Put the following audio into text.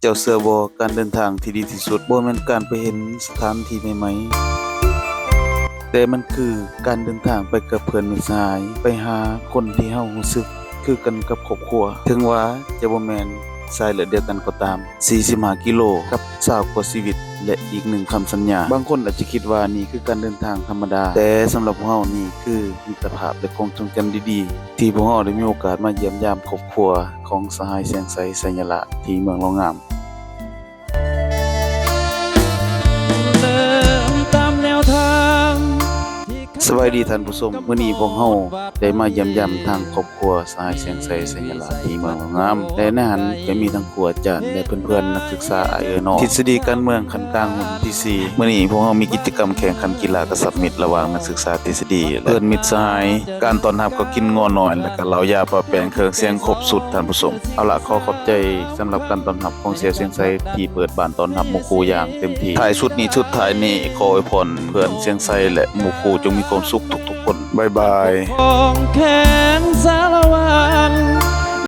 เจ้าเชื่อบ่การเดินทางที่ดีที่สุดบ่แม่นการไปเห็นสถานที่ใหม่ๆแต่มันคือการเดินทางไปกับเพื่อนมิตรสหายไปหาคนที่เฮารู้สึกคือกันกับครอบครัวถึงว่าจะบ่แม่นสายเลือดเดียวกันก็ตาม45กิโลกับ20กว่าชีวิตและอีก1คำสัญญาบางคนอาจจะคิดว่านี่คือการเดินทางธรรมดาแต่สำหรับพวกเฮานี่คือมิตรภาพและความทรงจำดีๆที่พวกเฮาได้มีโอกาสมาเยี่ยมยามครอบครัวของสหายแสงใสสัญละที่เมืองโรงงาม เดินตามแนวทางสวัสดีท่านผู้ชมมื้อนี้พวกเฮาได้มาเยี่ยมยามทางครอบครัวสหายแสงใสสัญลักษณ์ที่เมืองงามและในหันก็มีทั้งครูอาจารย์และเพื่อนๆนักศึกษาอ้ายน้องทฤษฎีการเมืองขั้นกลางหุ่นที่4มื้อนี้พวกเฮามีกิจกรรมแข่งขันกีฬากระสับมิตรระหว่างนักศึกษาทฤษฎีและเพื่อนมิตรสหายการต้อนรับก็กินงัวน้อยและก็เหล้ายาปะแปลงเครื่องเสียงครบสุดท่านผู้ชมเอาล่ะขอขอบใจสำหรับการต้อนรับของเสียเสียงใสที่เปิดบ้านต้อนรับหมู่ครูอย่างเต็มที่ท้ายสุดนี้สุดท้ายนี้ขออวยพรเพื่อนเสียงใสและหมู่ครูจงมีความสุขทุกๆคนบ๊ายบาย ของแขนสารวัง